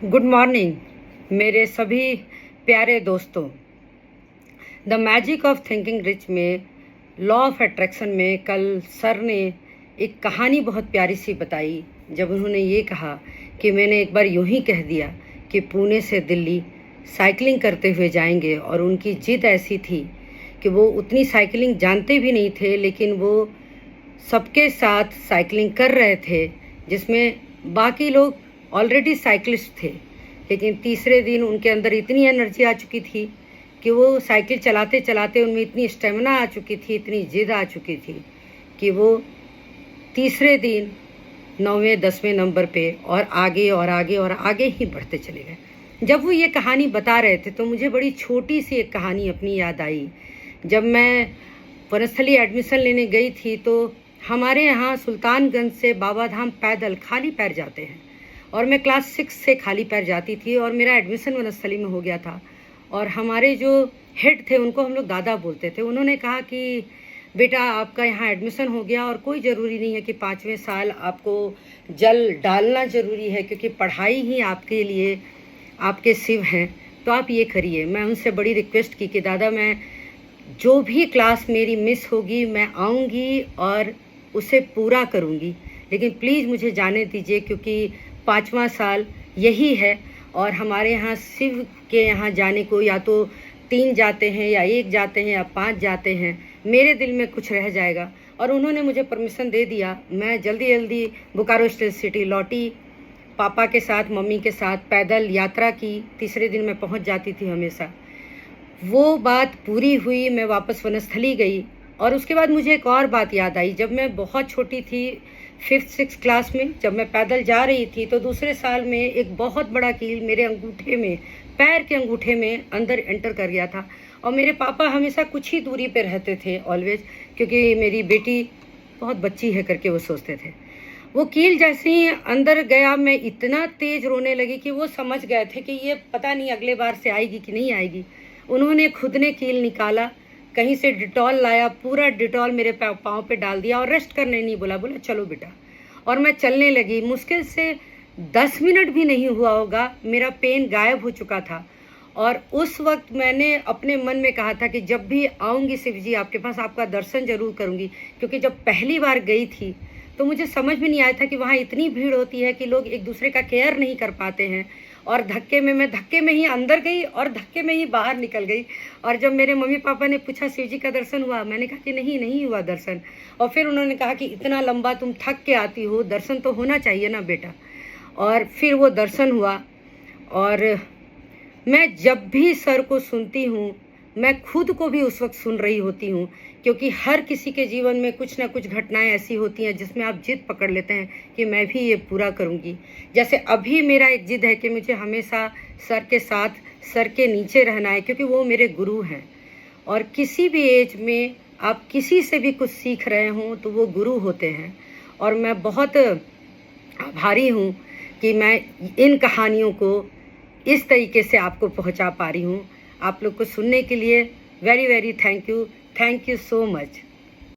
Good morning मेरे सभी प्यारे दोस्तों। The magic of thinking rich में लॉ ऑफ अट्रैक्शन में कल सर ने एक कहानी बहुत प्यारी सी बताई, जब उन्होंने ये कहा कि मैंने एक बार यूं ही कह दिया कि पुणे से दिल्ली साइकिलिंग करते हुए जाएंगे, और उनकी जिद ऐसी थी कि वो उतनी साइकिलिंग जानते भी नहीं थे, लेकिन वो सबके साथ साइकिलिंग कर रहे थे जिसमें बाकी लोग ऑलरेडी साइकिलिस्ट थे। लेकिन तीसरे दिन उनके अंदर इतनी एनर्जी आ चुकी थी कि वो साइकिल चलाते चलाते उनमें इतनी स्टेमिना आ चुकी थी, इतनी जिद आ चुकी थी कि वो तीसरे दिन 9वें 10वें नंबर पे और आगे और आगे और आगे ही बढ़ते चले गए। जब वो ये कहानी बता रहे थे तो मुझे बड़ी छोटी सी एक कहानी अपनी याद आई। जब मैं वनस्थली एडमिशन लेने गई थी तो हमारे यहाँ सुल्तानगंज से बाबा धाम पैदल खाली पैर जाते हैं, और मैं क्लास 6 से खाली पैर जाती थी और मेरा एडमिशन वनस्थली में हो गया था। और हमारे जो हेड थे उनको हम लोग दादा बोलते थे। उन्होंने कहा कि बेटा आपका यहाँ एडमिशन हो गया और कोई ज़रूरी नहीं है कि 5वें साल आपको जल डालना ज़रूरी है, क्योंकि पढ़ाई ही आपके लिए आपके शिव हैं, तो आप ये करिए। मैं उनसे बड़ी रिक्वेस्ट की कि दादा मैं जो भी क्लास मेरी मिस होगी मैं आऊँगी और उसे पूरा करूँगी, लेकिन प्लीज़ मुझे जाने दीजिए, क्योंकि 5वां साल यही है और हमारे यहाँ शिव के यहाँ जाने को या तो 3 जाते हैं या 1 जाते हैं या 5 जाते हैं। मेरे दिल में कुछ रह जाएगा। और उन्होंने मुझे परमिशन दे दिया। मैं जल्दी जल्दी बोकारो स्टेट सिटी लौटी, पापा के साथ मम्मी के साथ पैदल यात्रा की। तीसरे दिन मैं पहुँच जाती थी हमेशा। वो बात पूरी हुई, मैं वापस वनस्थली गई। और उसके बाद मुझे एक और बात याद आई। जब मैं बहुत छोटी थी 5th 6th क्लास में, जब मैं पैदल जा रही थी तो दूसरे साल में एक बहुत बड़ा कील मेरे अंगूठे में, पैर के अंगूठे में अंदर एंटर कर गया था। और मेरे पापा हमेशा कुछ ही दूरी पे रहते थे ऑलवेज, क्योंकि मेरी बेटी बहुत बच्ची है करके वो सोचते थे। वो कील जैसे ही अंदर गया मैं इतना तेज रोने लगी कि वो समझ गए थे कि ये पता नहीं अगले बार से आएगी कि नहीं आएगी। उन्होंने खुद ने कील निकाला, कहीं से डिटॉल लाया, पूरा डिटॉल मेरे पाँव पे डाल दिया और रेस्ट करने नहीं बोला, बोला चलो बेटा। और मैं चलने लगी। मुश्किल से 10 मिनट भी नहीं हुआ होगा, मेरा पेन गायब हो चुका था। और उस वक्त मैंने अपने मन में कहा था कि जब भी आऊँगी शिव जी आपके पास, आपका दर्शन जरूर करूँगी। क्योंकि जब पहली बार गई थी तो मुझे समझ में नहीं आया था कि वहाँ इतनी भीड़ होती है कि लोग एक दूसरे का केयर नहीं कर पाते हैं। और मैं धक्के में ही अंदर गई और धक्के में ही बाहर निकल गई। और जब मेरे मम्मी पापा ने पूछा शिव जी का दर्शन हुआ, मैंने कहा कि नहीं हुआ दर्शन। और फिर उन्होंने कहा कि इतना लंबा तुम थक के आती हो, दर्शन तो होना चाहिए ना बेटा। और फिर वो दर्शन हुआ। और मैं जब भी सर को सुनती हूँ मैं खुद को भी उस वक्त सुन रही होती हूँ, क्योंकि हर किसी के जीवन में कुछ ना कुछ घटनाएं ऐसी होती हैं जिसमें आप जिद पकड़ लेते हैं कि मैं भी ये पूरा करूँगी। जैसे अभी मेरा एक जिद है कि मुझे हमेशा सर के साथ, सर के नीचे रहना है, क्योंकि वो मेरे गुरु हैं। और किसी भी एज में आप किसी से भी कुछ सीख रहे हों तो वो गुरु होते हैं। और मैं बहुत आभारी हूँ कि मैं इन कहानियों को इस तरीके से आपको पहुँचा पा रही हूँ। आप लोग को सुनने के लिए very very thank you so much.